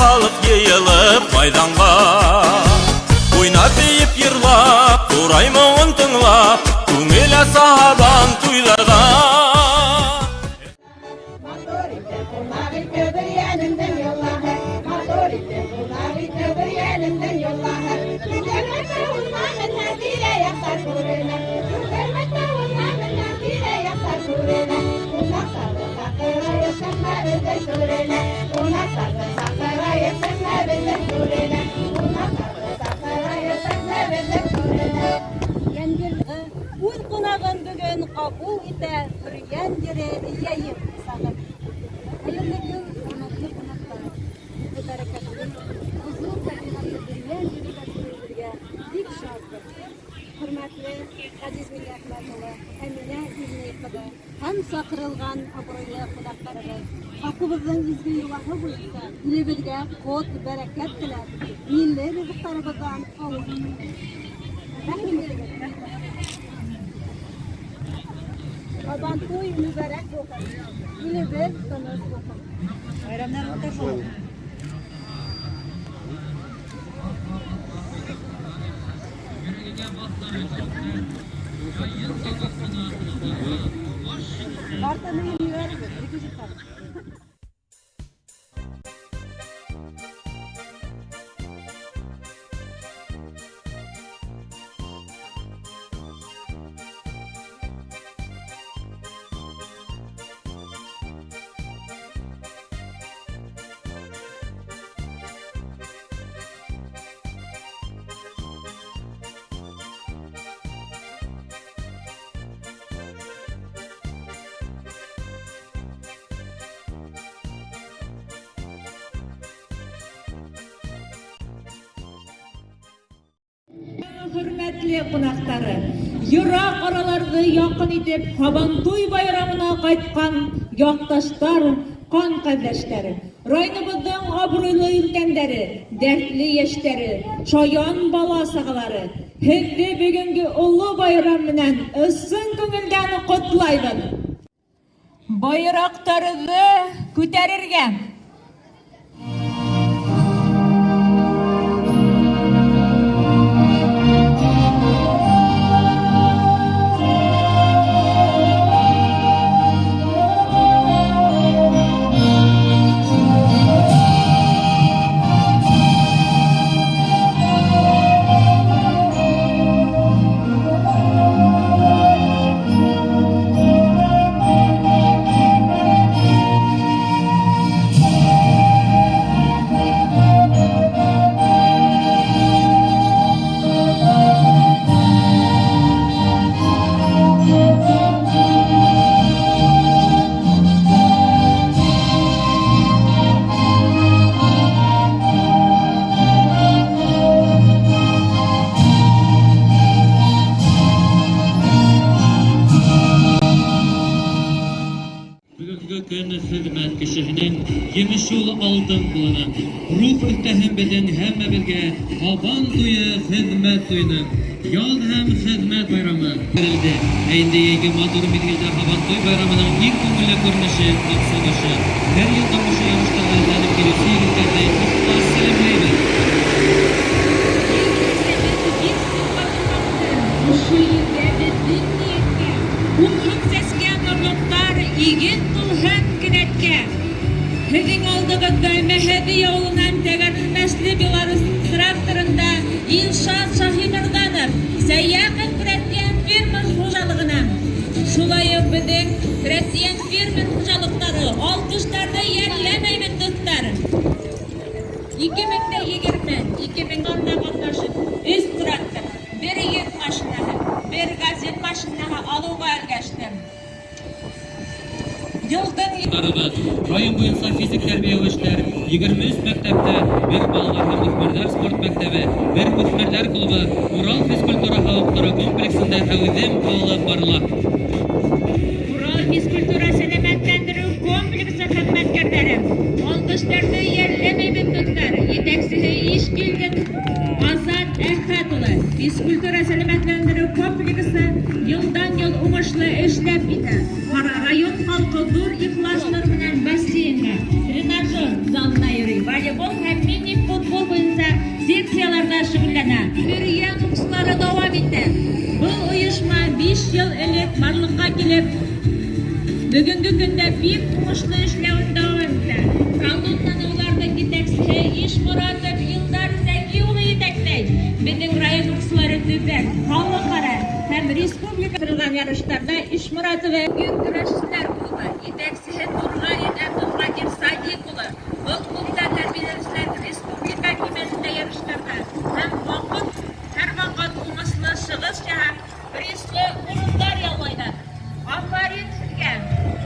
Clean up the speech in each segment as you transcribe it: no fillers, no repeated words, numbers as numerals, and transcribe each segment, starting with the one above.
halk yayılıp maydanga. Oynap deyip yırlap, duraymoğun tınlap, Күңеле саһадан туйларда. Uy qonağın bugün qabul ite turgan yereni yayib sağır. Hayırlı gün, hurmatli qonaqlar. Barakatli, huzur sakinatli turgan yerida turgan dik shoddir. Hurmatli aziz millatlarimiz, Amina Iznayqada ham chaqirilgan obro'li qonaqlarimiz, xalqimizning izgi yo'li bo'yicha ilibizga qut barakat tilab, milliy rizqlarimizdan Kurban toy mübarek olsun. Yine bir tanış olsun. Bayramlar mutlu olsun. Vartanın mübarek olsun. Hürmetli qonaqlari, yiroq oralarga yaqin etib Habantoy bayramına qaytgan yaqtaşlar, qon qardoshlar, rayonimizning obro'li yurtkanlari, dardli yoshlari, shoyon bola saqalari, hepsi bugungi ulug' bayram bilan issin ko'ngildan qutlayman. Bayroqlarni ko'tarirgan hizmet kişinin yemiş yolu aldın kılını. Ruh ühtehim bedin hemme bilge Habantoy'u hizmet duyunu. Yol hem hizmet bayramı verildi. Eğinde yegi matur bilgilde Habantoy bayramının ilk konuğuyla görünüşü, maksadışı. Her yılda bu şey yamışlarla izlenip gelip seyirliklerle kutlar selamlaydı. Şu yıllarda dinleyekte, bu hıksesken orluklar igen bulhan kinetke. Hızın aldığında mehedi yolunan tegerilmesli Belarus traktorunda İlşat Şahimirdanov seyyakın üretken firma hocalıgına. Şulayıp bizim üretken firma hocalıkları alkışlarda yerlemeymin dostlar. 2020-2010'da katlaşıp üst traktor, bir yük maşinağı, bir gazet maşinağı alığa ergeçtim. Rayın boyunca fizik terbiye öğüşler, 23 mektepte bir balalar hem mühmerler sport mektebi, bir mühmerler klubu, Ural Fizkultura Havukları kompleksinde tavizim kılıp barıla. Ural Fizkultura Selametlendiriu kompleksi hizmetkarları, alkışlarda yerlemeymin dostlar, yeteksiz iş bilgin Azat Ehatoğlu, Fizkultura Selametlendiriu kompleksi yıldan yıl uğuşlu işlep ite. Rayon halkı dur ihlaslar bilen basseynga, trenajör zalına yürüy, voleybol hem секцияларда шөгыльләнә. Бер курслары дәвам итә. Бұл оешма 5 ел элек барлыкка килеп, бүгенге көндә бик уңышлы эшләвен дәвам итә. Коллективларда җитәкчесе Ишмуратов Илдар Зәки улы җитәкләй. Безнең район курслары төбәк, халыкара һәм республика торган ярышларда Ишмуратов гүр көрәшчеләр булды. Җитәкчесе Нургали Әбдулкадир Садик улы. Бұл клубта тәрбияләүчеләр республика кимәлендә ярышларда һәм һәр вакыт уңышлы чыгыш яһап, призлы урыннар яулайды. Афарин сезгә.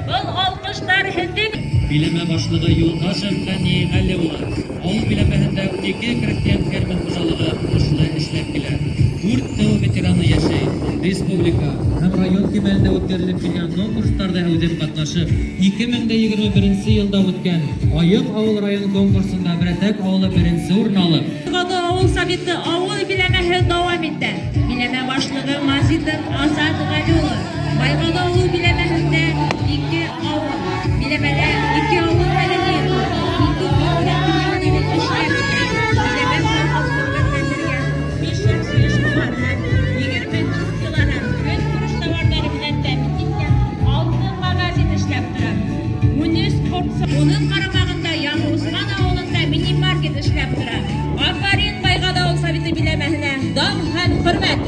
Бұл алкышлар һездин. Биләмә башлыгы Юлдашев Фәни Гали улы. Авыл биләмәһендә 12 крестьян фермер хуҗалыгы уңышлы эшләп килә. 4 тыл ветераны яшәй. Республика һәм район кимәлендә үткәрелеп килгән конкурсларда әүдем катнашып, 2021 елда үткән Аек авыл район конкурсында Бәрәтәк авылы беренче урын алып, Байгада авыл советы авыл биләмәһе дәвам итә. Биләмә башлыгы Мазидов Азат Гали улы. Байгада авыл биләмәһендә 2 авыл. Биләмәдә 2 авыл мәдәни 2 Onun qaramağında Yanı Osman avulunda mini market işləp tора. Afarin Байгада авыл советы биләмәһенә дан һәм хөрмәт.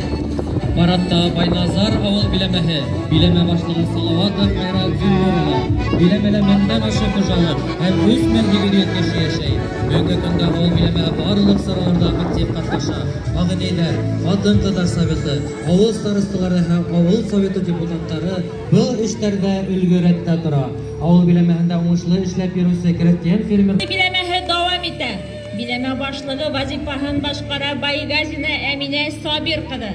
Парадта Байназар авыл биләмәһе, биләмә башлыгы Салаватов Айрат Зөлмурова, биләмәлә меңдән ашык хуҗалык һәм 3,700 кеше яшәй. Бүгенге көндә авыл биләмәһе барлык сараларда актив катнаша. Агыниләр, Хатын-кызлар советы, авыл старосталары һәм авыл советы депутатлары был эшләрдә өлгерәттә тора. Авыл биләмәһендә уңышлы эшләп йөрүче крестьян фермер Биләмәһе дәвам итә. Биләмә башлыгы вазифаһын башкара Байгазина Әминә Сабир кызы.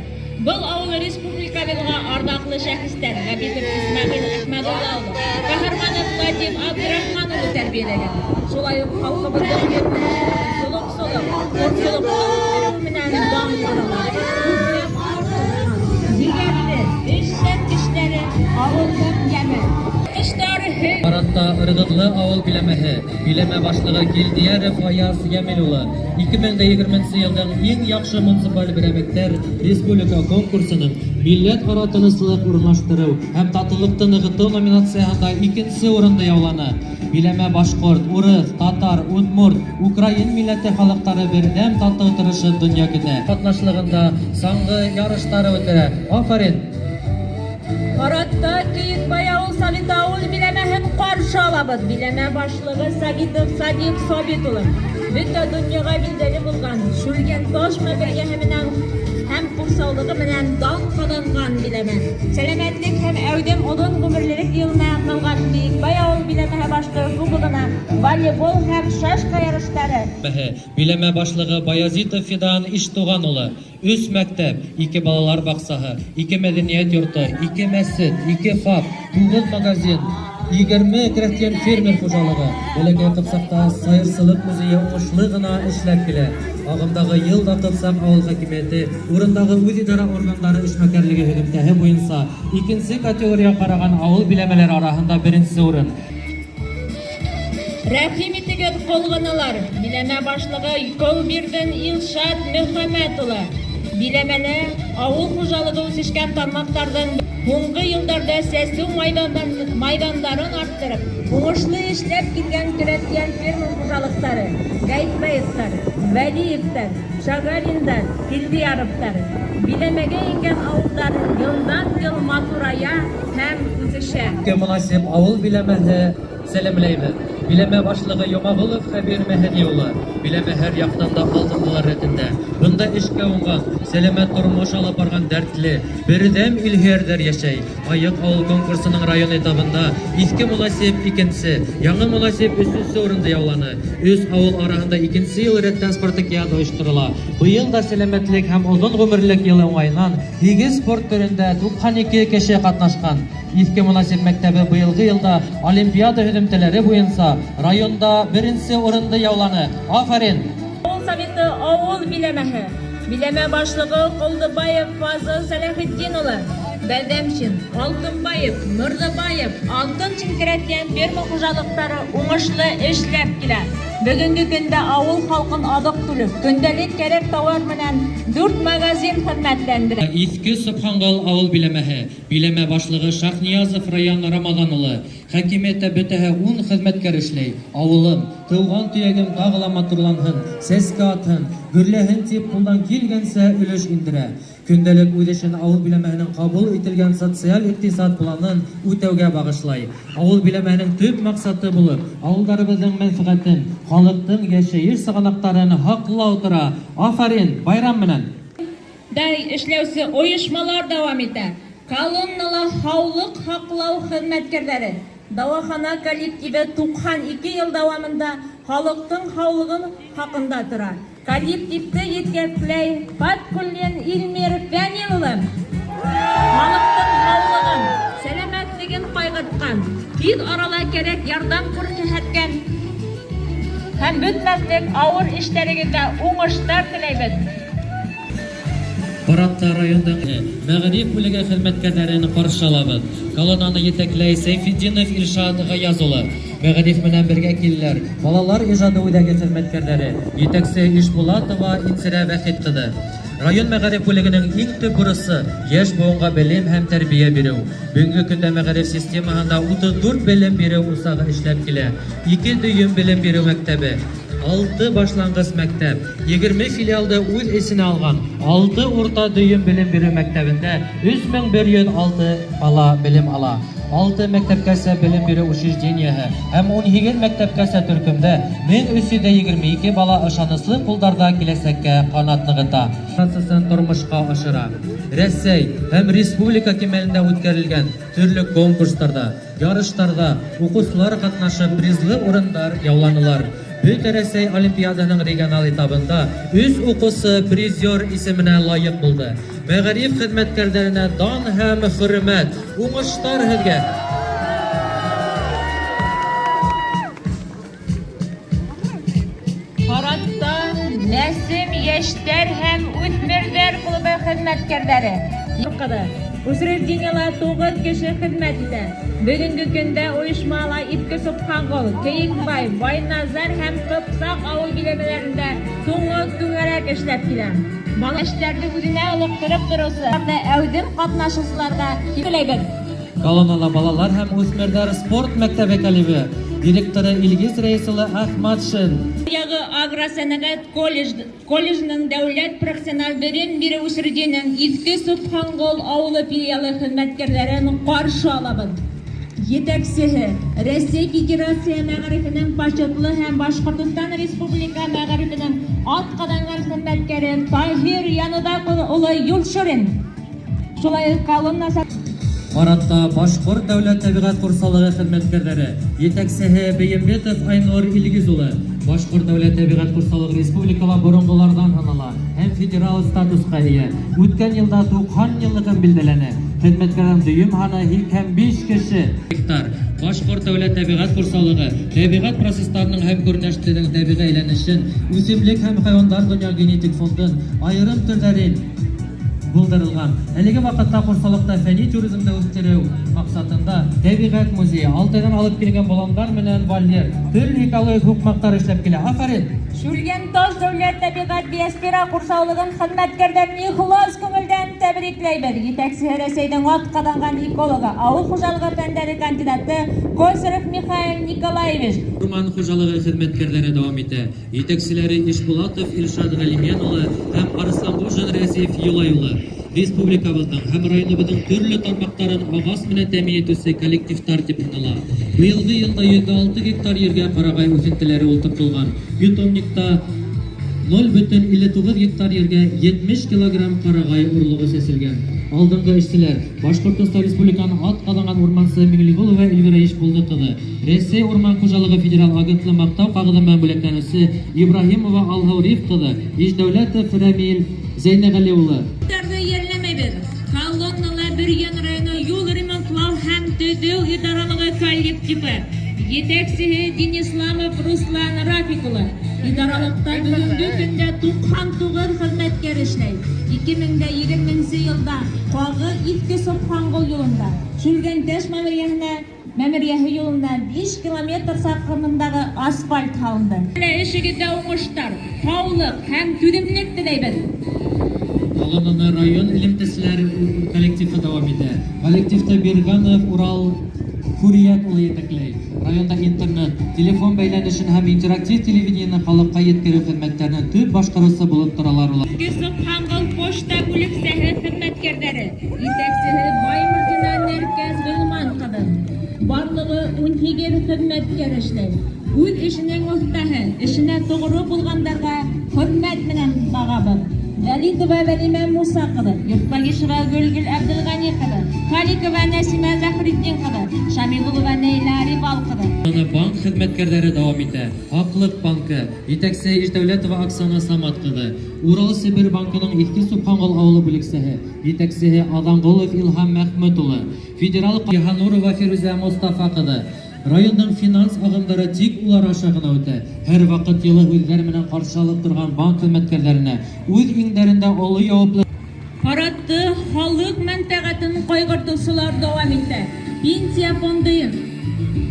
Бұл авыл республикабызга ардаклы шәхестәр Габитов Исмәгыйль Әхмәдулла улы, Каһарманов Латиф Абдурахман улы тәрбияләгән. Шулай ук халкыбызның солык-солык, корсылык менән дан тарала. Дигәрле эшчән кешеләре авылның яме. Парадта Ыргыдлы авыл биләмәһе, биләмә башлыгы Гилдияров Аяз Ямил улы 2020 елның иң яхшы муниципаль берәмектәр республика конкурсының милләт-ара тынычлык урнаштыру һәм татулыкны ныгыту номинациясында 2нче урынны яуланы. Биләмә башкорт, урыс, татар, удмурт, украин милләте халыклары бердәм тату тырышып дөнья көтә. Катнашлыгында саңгы ярышлары үтә. Афарин. Парадта Кыйыкбай авыл советы авыл биләмәһен каршы алабыз. Биләмә башлыгы Сагитов Садик Сабит улы. Бөтә дөньяга билгеле булган Шүлгән таш мәдәнияте менән һәм курсаулыгы менән дан казанган биләмә. Сәламәтлек һәм әүдем озын гомерлек елына калган Кыйыкбай авыл биләмәһе башлыгы кубогына волейбол һәм шашка ярышлары. Биләмә башлыгы Баязитов Фидан Иштуган улы. 3 мәктәп, 2 балалар баксаһы, 2 мәдәният йорты, 2 мәсҗид, 2 фаб, 9 магазин, 20 крестьян фермер хуҗалыгы. Бәләкәй Кыпсакта сайырсылык музее уңышлы гына эшләп килә. Агымдагы елда Кыпсак авыл хакимияте урындагы үз идара органнары эшмәкәрлеге һөҗүмтәһе буенча 2нче категория караган авыл биләмәләре арасында 1нче урын. Рәхим итегез калганалар. Биләмә башлыгы Колбирдин Илшат Мөхәммәд улы. Биләмәле авыл хуҗалыгы үсешкән тармактардан Соңгы елларда сәсү майдандарын арттырып, уңышлы эшләп килгән крестьян фермер хуҗалыклары, Гайбаевтар, Вәлиевтар, Шагариндар, Килдияровтар, биләмәгә ингән авыллар елдан-ел матурая һәм үсешә. Мөнасип авыл биләмәһе сәламләйбез. Биләмә башлыгы Йомагулов Хәбир Мәһәди улы. Биләмә һәр яктан да алдынгылар рәтендә. Бunda эшкә уңган, сәламәт тормыш алып барган дәртле, бердәм илһәрдәр яшәй. Аек авыл конкурсының район этабында иске мөнасип 2нче, яңа мөнасип 3нче урында яуланы. Үз авыл арасында 2нче ел рәттән спартакиада оештырыла. Быел да сәламәтлек һәм озын гомерлек елы уңайнан 8 спорт түрендә 92 кеше катнашкан. Иске мөнасип мәктәбе быелгы елда олимпиада һөҗүмтәләре буенча районда 1нче урында яуланы. Афарин. Авыл советы авыл биләмәһе. Биләмә башлыгы Колдыбаев Фазыл Сәләхетдин улы. Бәдәмшин, Алтынбаев, Мырдыбаев, Алтын Чинкерәткен ферма хуҗалыклары уңышлы эшләп килә. Бүгенге көндә авыл халкын адык түлеп, көндәлек кирәк товар менән 4 магазин хезмәтләндерә. Иске Субхангал авыл биләмә башлыгы Шахниязов район Рамадан улы, хакимияттә бөтәһе 10 хезмәткәр эшләй. Авылым, тыуган төягем тагыла матурланһын, сәскә атһын, гөрләһен дип кулдан килгәнсә өлеш индерә. Көндәлек үҙешен авыл биләмәһенең кабул ителгән социаль-икътисад планын үтәүгә багышлай. Авыл биләмәһенең төп максаты булып, авылдарыбызның мәнфәгатен, халыктың яшәеш сыгынактарын хаклау тора. Афарин, байрам менән. Дай эшләүсе оешмалар дәвам итә. Колоннала һаулык хаклау хезмәткәрләре дәвахана коллективы 92 ел дәвамында халыктың һаулыгын хакында тора. Коллективты yetkәкләй Фаткуллин Илмир Фәниловы халыктың һаулыгын, сәламәтлеген кайгырткан, тиз арада кирәк ярдәм күрсәткән һәм бөтмәслек авыр эшләрегездә уңышлар теләйбез. Парадта райондагы мәгъриф бүлеге хезмәткәрләрен каршы алабыз. Колоннаны җитәкләй Сайфетдинов Илшат Гаязулы. Мәгъриф менән бергә киләләр. Балалар иҗады үдәге хезмәткәрләре җитәкче Ишбулатова Инсира Бәхит кызы. Район мәгъриф бүлегенең иң төп бурысы яшь буынга белем һәм тәрбия бирү. Бүгенге көндә мәгъриф системаһында 34 белем бирү усагы эшләп килә. 2 дөйем белем бирү мәктәбе, 6 башлангыч мәктәп, 20 филиалды үз эченә алган. 6 урта дөйем белем бирү мәктәбендә 3106 бала белем ала. 6 мәктәпкәчә белем бирү учреждениеһы һәм 12 мәктәпкәчә төркемдә 1322 бала ышанычлы кулдарда киләсәккә канат ныгыта. Процессын тормышка ашыра. Рәсәй һәм республика кимәлендә үткәрелгән төрле конкурсларда, ярышларда укучылар катнашып призлы урыннар яуланалар. Бөтен Рәсәй Олимпиаданың регионал этабында 3 укучы призер исеменә лаек булды. Мәгъриф хезмәткәрләренә дан һәм хөрмәт, уңышлар һезгә. Парадта Нәсим яшьтәр һәм үсмерләр клубы хезмәткәрләре. Учреждениелар 9 кеше хезмәт итә. Бүгенге көндә оешмала Иске Субхангал, Кәйекбай, Байназар һәм Кыпсак авыл биләмәләрендә соңгы түгәрәк эшләп килә. Бала эшләрне үзенә алыктырып торысы, әүдем катнашучыларга киләбез. Колоннала балалар һәм үсмерләр спорт мәктәбе колледжы директоры Илгиз Рәисулы Ахмадшин. Ягы агросәнәгать колледжның дәүләт профессиональ белем бирү учреждениесенең Иске Субхангал авылы филиалы хезмәткәрләрен каршы алабыз. Җитәкчесе Россия Федерация мәгърифенең почетлы һәм Башкортстан Республика мәгърифенең аткадан хезмәткәре Таһир Янудаков улы Юлшурин. Шулай колонна Парадта Башкорт дәүләт табигать курсалыгы хезмәткәрләре җитәкчесе Бәйембетов Айнур Илгиз улы Башкорт дәүләт табигать курсалыгы республикала борынгылардан һанала һәм федерал статуска ия. Үткән елда 90 еллыгын билдәләнә. Хезмәткәрләр дөйем һаны 5 кеше. Башкорт дәүләт табигать курсалыгы табигать процессларының һәм күренешләренең табигый әйләнешен, үсемлек һәм хайваннар дөнья генетик фондын аерым төрләрен булдырылган. Әлеге вакытта курсалыкта фәнни туризмны үстерү максатында табигать музее, Алтайдан алып килгән баландар менән вольер, төрле экологик хукуклар эшләп килә. Афарин. Шүлгән Таш дәүләт табигать биосфера курсалыгын хезмәткәрләрен ихлас күңелдән тәбрикләйбез. Җитәкчесе Рәсәйнең аткадан экологы, авыл хуҗалыгы фәннәре кандидаты Косарев Михаил Николаевич. Урман хуҗалыгы хезмәткәрләре дәвам итә. Җитәкчеләре Ишбулатов Илшат Галимян улы һәм Арыслангужин Рәсиев Юлай улы. Республикабызның һәм районыбызның төрле тармактарын агас менән тәэмин итүче коллективтар дип атала. Быелгы елда 106 гектар ергә карагай үсентеләре ултыртылган. Питомникта 0,59 гектар ергә 70 килограмм карагай урлыгы сәселгән. Алдынгы эшчеләр Башкортстан Республиканың аткадан урманчысы Миңлегулова Эльвира Ишбулды кызы, Рәсәй Урман хуҗалыгы федерал агентлыгы мактау кагылымы бүләкләнүче Ибраһимова Алгауриф кызы, Ишдәүләтов Рамил Зәйнәгали улы. Колоннала Бөрьян районы юл ремонтлау һәм төзү идаралыгы коллективы. Җитәкчесе Денисламов Руслан Рафик улы. Идаралыкта бүгенге көндә 99 хезмәткәр эшләй. 2020 елда Кагы Иске Субхангал юлында Шүлгән Таш мәмериясенә Мәмерияһе юлына 5 километр сакрымындагы асфальт һалынды. Эшегездә уңыштар, саулык һәм түземлек теләйбез. Алынны район элемтәселәре коллективы дәвам итә. Коллективта Берганов, Урал, Хуррият улы етәкләй. Районда интернет, телефон бәйләнешен һәм интерактив телевидениены халыкка yetkерү хезмәтләренең төп башкаручысы булып торалар улар. Субхангал почта бүлексәһе хезмәткәрләре, итәкчеһе Баймырдина Нәркәз Гөлман кызы. Барлыгы 12 хезмәткәр эшләй. Үз эшенең остаһы, эшенә тугры булгандарга хөрмәт менән багабыз. Вәлидова Вәлимә Муса кызы, Йортбагишева Гөлгөл Әбделгани кызы, Халикова Нәсимә Заһриддин кызы, Шамилова Нәйлә Рибал кызы. Банк хезмәткәрләре дәвам итә. Хаклык банкы, итәкчесе Ишдәүләтова Оксана Самат кызы, Урал Сибир банкының Иске Субхангал авылы бүлексәһе, итәкчесе Аданголов Илһам Мәхмүт улы, федерал Яһанурова Фирүзә Мустафа кызы. Районның финанс агымдары тик улар аша гына үтә. Һәр вакыт йылы үзләре менән каршы алып торган банк хезмәткәрләренә үз иңдәрендә олы яуаплы Парадты халык мәнтәгатен кайгыртучылар дәвам итә. Пенсия фонды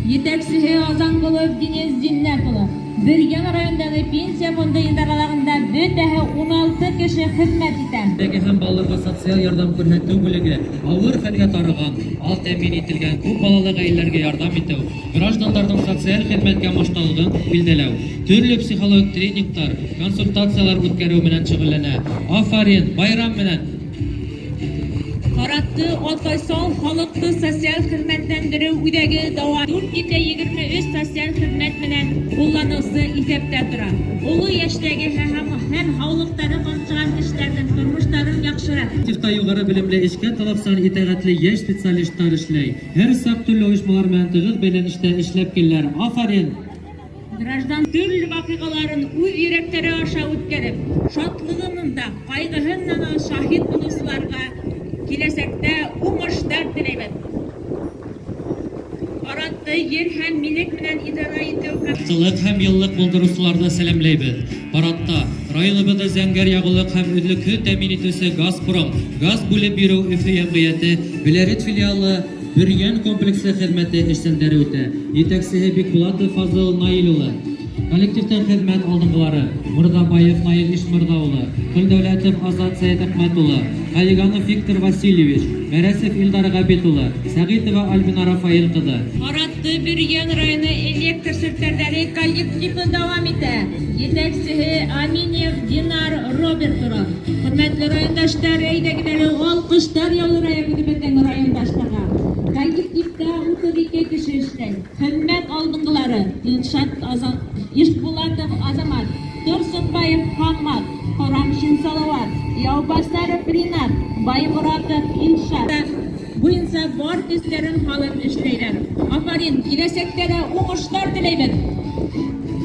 етәкчесе Азанголов Денис Зиннәт улы. Биргән райондагы пенсия фонды идаралыгында бөтәһе 16 кеше хезмәт итә. Бәге һәм балаларга социаль ярдәм күрсәтү бүлеге авыр хәлгә тарыган, ал тәэмин ителгән күп балалы гаиләләргә ярдәм итү, гражданнарның социаль хезмәткә мохтаҗлыгын билдәләү, төрле психологик тренингтар, консультациялар үткәрү белән шөгыльләнә. Афарин, байрам белән Парадты Атайсал халыкты социаль хезмәтләндерү үдәге дәвам 4,23 социаль хезмәт менән кулланылсы исәптә тора. Улы яшьтәге һәм һаулыктары камчыган кешеләрнең тормышларын яхшырак. Коллективта югары белемле эшкә талапсан итәгатьле яшь специалистлар эшләй. Һәр сак төрле оешмалар белән тыгыз бәйләнештә эшләп киләләр. Афарин. Граждан төрле вакыйгаларын үз йөрәкләре аша үткәреп, шатлыгының да, кайгыһының да шаһид булучыларга киләсәктә уңышлар теләйбез. Парадты ер һәм милек белән идара итү Тылык һәм еллык булдыручыларны сәламләйбез. Парадта районыбызда зәңгәр ягулык һәм үзлекле тәэмин итүче Газпром, газ бүлеп бирү Өфе әмгыяте, Белорет филиалы Бөрьян комплексы хезмәте эшчәнләре үтә. Итәкчесе Бикбулатов Фазыл Наил улы. Коллективтан хезмәт алдынгылары Мырдабаев Наил Ишмырда улы, Көлдәүләтов Азат Сәйд Әхмәт улы, Халиганов Виктор Васильевич, Мәрәсев Илдар Габит улы, Сәгитова Альбина Рафаил кызы. Парадты Биргән районы электр селтәрләре коллективы дәвам итә. Җитәкчесе Аминев Динар Роберт улы. Хөрмәтле райондашлар, әйдәгез алкыштар яулырая безнең райондашларга. Коллективта 32 кеше эшләй. Хезмәт алдынгылары Илшат Азат, Ишбулатов Азамат, Турсынбаев Хаммат, Корамшин Салават, Яубасаров Ринат, Баймуратов Илшат. Буенча бар төсләрен халык эшләйләр. Афарин, киләсәктә уңышлар теләйбез.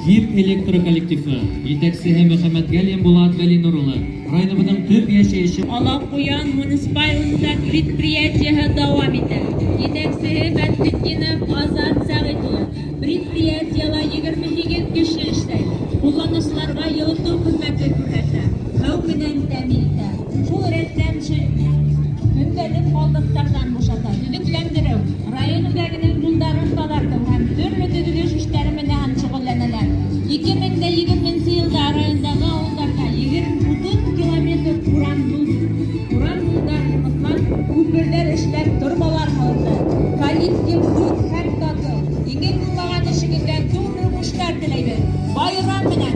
ГИП электроколлективы, итәкчесе Мөхәммәд Галим Булат Вәлинур улы. Районыбызның төп яшәеше Алакуян муниципаль предприятие дәвам итә. Итәкчесе Бәттетдинов Азат Сәгыйть улы. Предприятиела 28 кеше эшләй. Кулланучыларга йылыту хезмәте күрсәтә. Һәм менән тәэмин итә. Шул рәттән көндәлек калдыктардан бушата. Төзекләндерү, районыбызның юлларын тазарту һәм төрле төзелеш эшләре менән шөгыльләнәләр. 2020 елда райондагы авылларда 20 километр урам юллар, күперләр эшләп тормалар калды. Коллектив зур һәм тату. Еңел булмаган эшегездә зур уңышлар теләйбез. Байрам менән.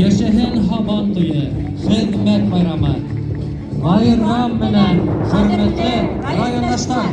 Яшәһен Һабан туе, хезмәт байрамы. Байрам менән, хөрмәтле райондашлар.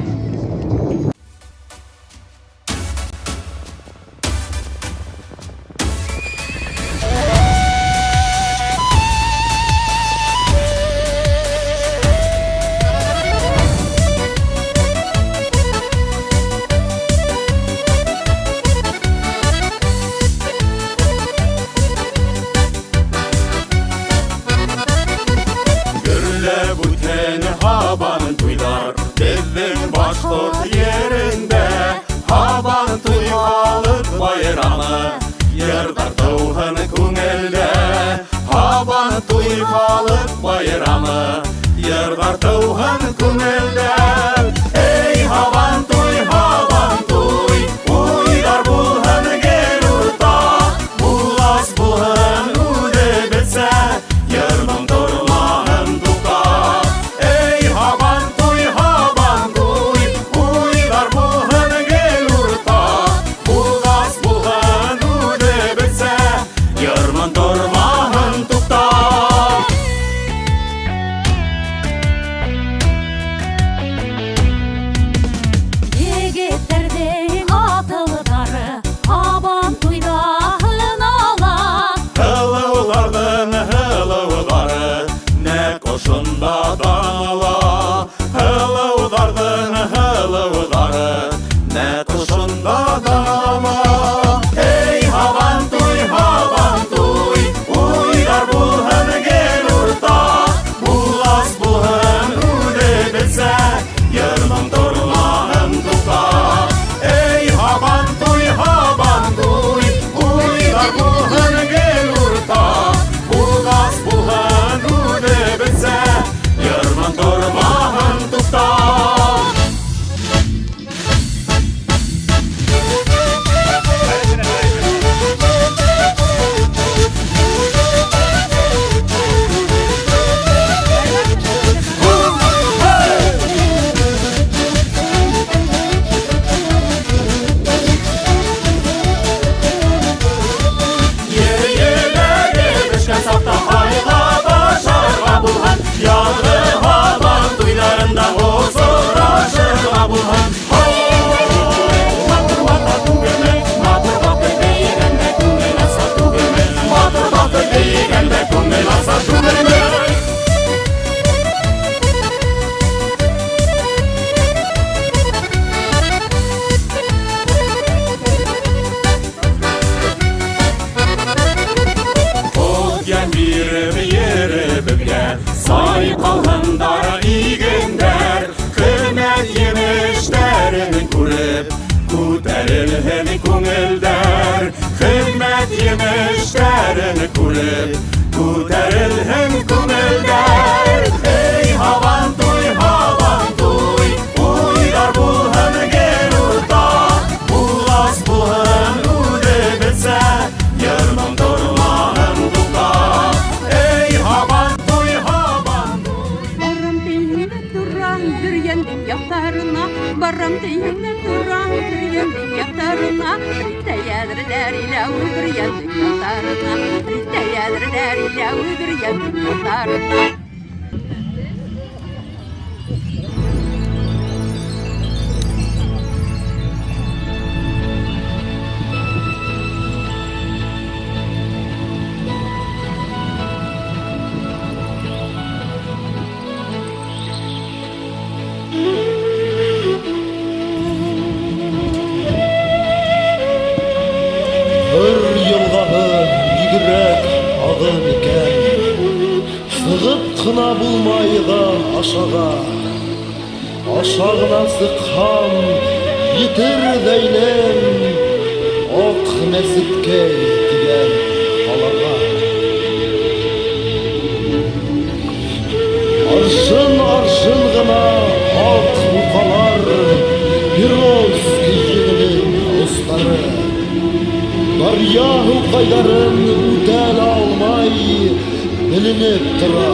Bayramı, yırgar tauhan kunelde, ey havan Yırmın durmağın tutar. Yigitlerдің атылдары Абан тойда хыналар. Hılıvlardan hılıvları ne koşunda dağla. Hılıvlardan hılıvları ne koşunda dağla. Ey havan tuy, uylar bulhın gel urta. Bulas bulhın ude bilse, yırmın durmağın tutar. Ey havan tuy, uylar bulhın gel urta. Bulas bulhın ude bilse, yırmın durmağın tutar. Say kalınlar iyiginler, kıymet yemişlerini kurip Kuterilhin kungilder, kıymet yemişlerini kurip Kuterilhin kungilder. Ey havan tuy, uylar bulhın gel urta. Bulas bulhın ude bilse, yırmın durmağın tutar. Ey havan Barram deyinle duran bir yendik yaktarına. Ritte yedirler ile bir yendik yaktarına. Ritte yedirler ile bir yendik yaktarına. Sığıp kına bulmayıға aşağa, aşağına sıkhan yitir deylen, ok mesitke diyen kalağa. Arşın gına ak bukalar, Pirovski yığının ustaları. Daryahu kaydarın ütel almay, bilinip tura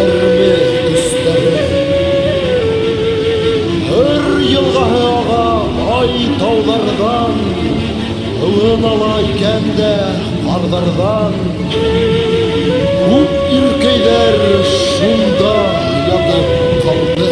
ermi üstleri. Her yılgahı ağa ay tağlardan, ığın alayken de kardardan. Bu ülkeyler şunda yatıp kaldı.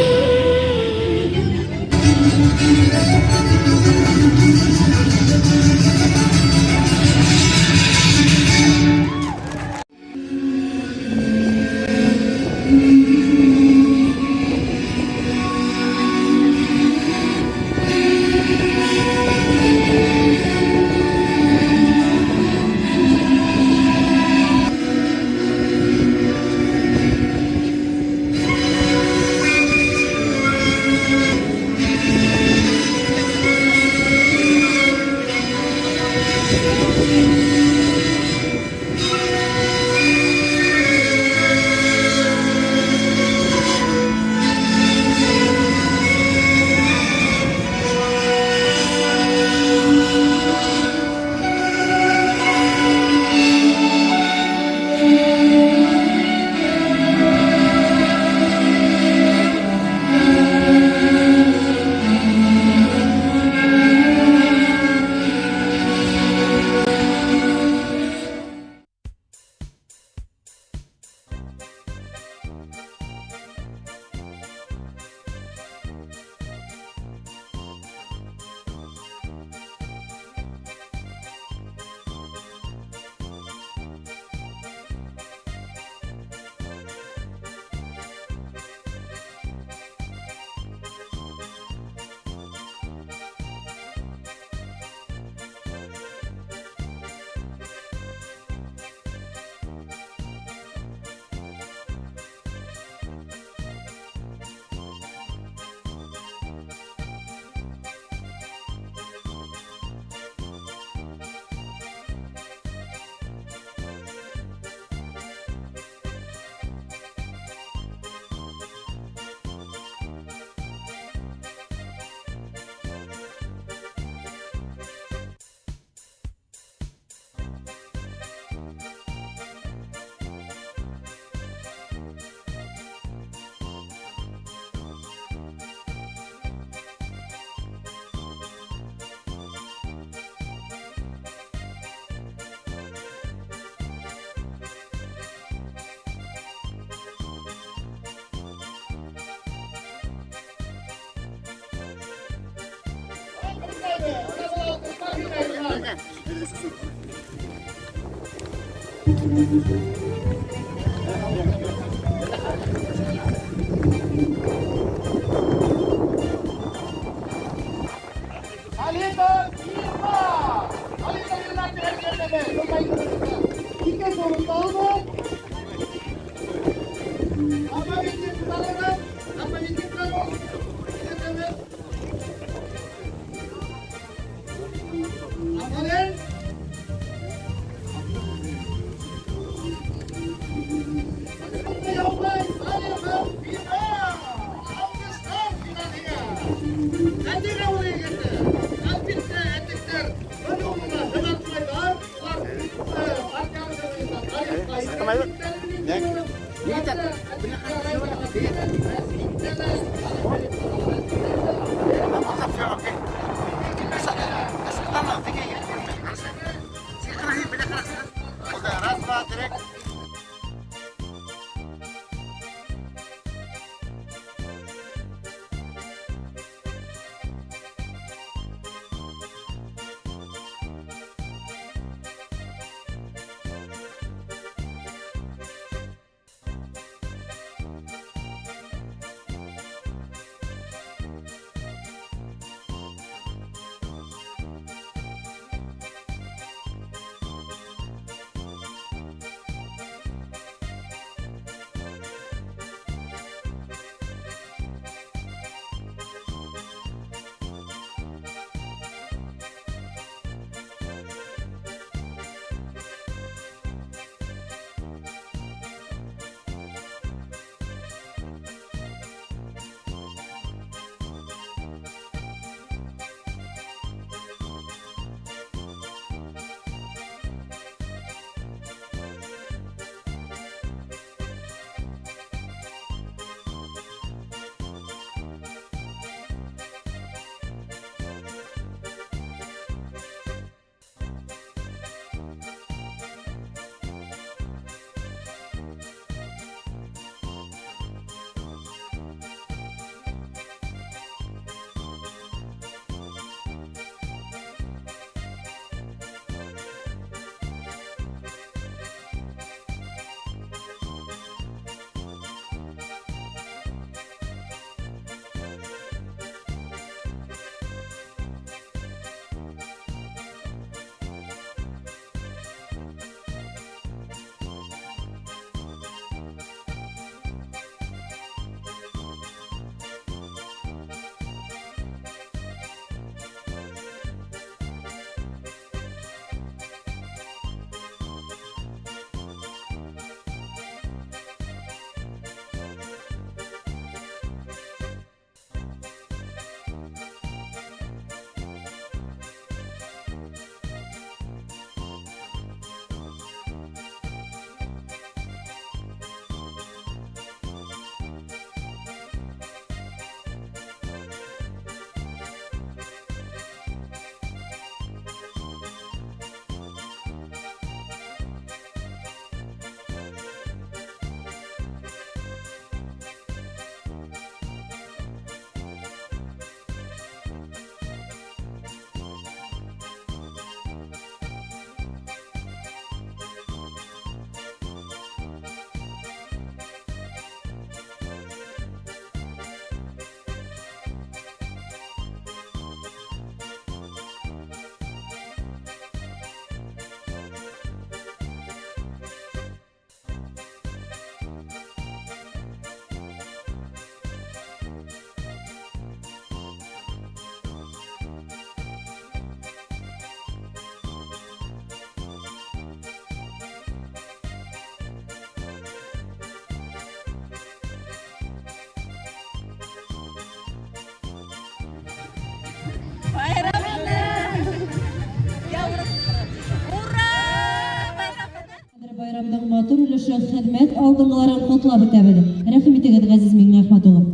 Bayramdagi motor ulushi xizmat oldingilarini qo'tlab o'tadi. Rahmat egadi Aziz Mingnahmatulov.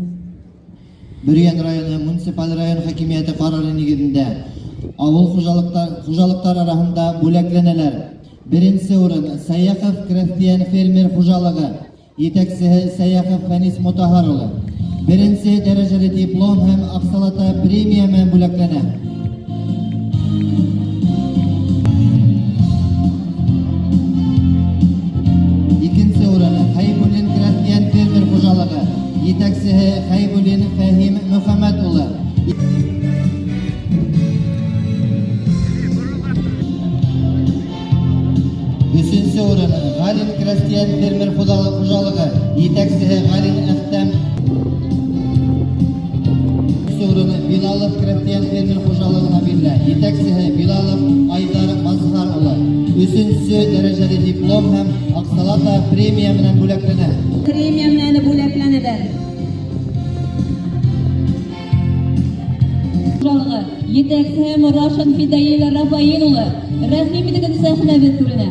Bürgen rayonu munisipal rayon hakimiyeti kararı negizinde avul hujalıklar arasında bölekleneler. Birinci orun Sayyakov Kraftiyen Fermer Hujalığı, yetekçisi Sayyakov Fanis Mutaharoğlu. Birinci dereceli diplom hem aksalata premiya men böleklene. İkinci orunu Haybulin Kraftiyan fermer hocalığı. Yetakçisi Haybulin Fahim Muhammed ulu. Üçüncü orunu Galin Kraftiyan fermer hocalığı. Yetakçisi Galin Ahtam. Sorunu Bilalov Kraftiyan fermer hojalığına birle. Yetakçisi Bilalov Aydar Mazhar ulu. Üçüncü dereceli diplom hem Aksalata premiya bilen buleklenen. Premiya bilen bulekleniler. Hojalığı yetakçisi Raşid Fidayil Rafail ulu. Rahimidagi sahnaviy turine.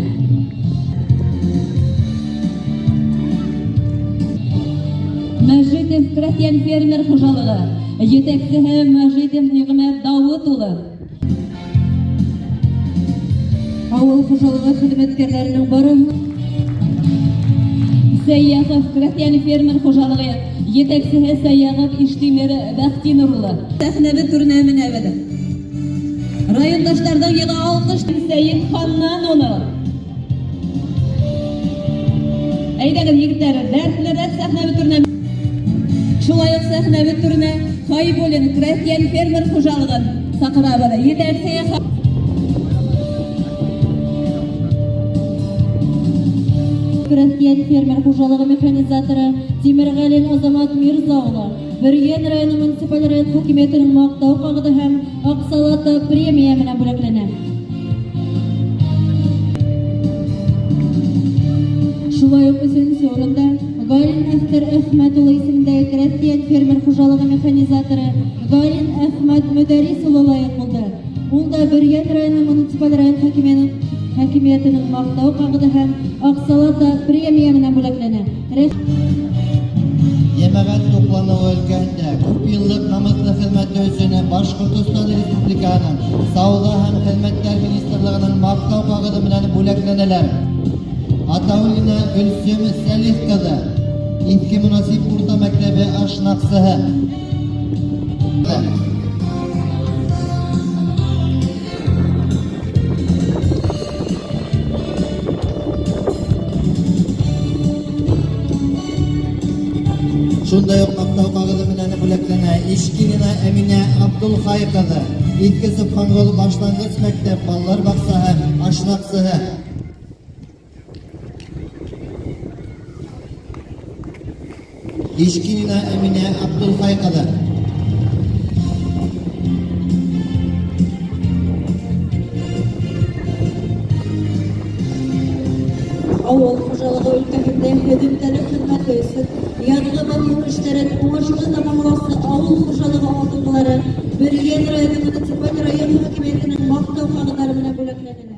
Majidov Kraftiyan fermer hojalığı. Yetakçisi Majidov Niğmet Davut ulu. Avul hojalığı hizmetkarlarının biri Sayyaqov Kraftiyan fermer hojalığı. Yetakçisi Sayyaqov İştimeri Baxtinur ulu. Sahnaviy turine münavvada. Rayondaşlardan yılı alkış Seyit Hannan ulu. Aydagın yigitler, dertliler sahnaviy turine. Şulayık sahnaviy turine Haybulin Kraftiyan fermer hojalığı saqırabada. Yetakçisi Kraftiyan fermer hojalığı mexanizatorı Temirgalin Azamat Mirzaoğlu. Birgen rayonu municipal rayon hakimiyetinin maqtav qag'idi ham Aksalata premiya bilan bo'laklanadi. Şulayık üçüncü orunda Galin Ahtar Ahmetoğlu ismindagi Kraftiyan fermer hojalığı mexanizatorı Galin Ahmet Müderrisoğlu layık oldu. Ул да Birgen rayonu municipal rayon hakimiyetinin maqtav qag'idi ham Aksalata premiya bilan bo'laklanadi. Yemeğet toplanığı ülkende köp yıllık namazlı hizmeti üçün Başkurtistan Respublikanın Sağlığı hem Hizmetler Ministerliğinin maqtav kağıdı bilen bulekleneler. Atavulina Gülsüm Selih kızı İlki Münasip Orta Mektebi aşnaqsıhı. Şunda yok maqtav kağıdı bilen buleklene İşkinina Emine Abdulhay kızı İlki Sıfhangol Başlangıç Mektep Ballar Baksağı Aşnaqsıhı. İşkinina Emine Abdulhay kızı Avul hojalığı ülkemizde hizmetleri hizmet etsin. Yanığı bakım işlerin ulaşığı tamamlaması avul hojalığı aldığıları Birgen rayonu municipal rayon hakimiyetinin maqtav qag'idlari bilan bo'laklanadi.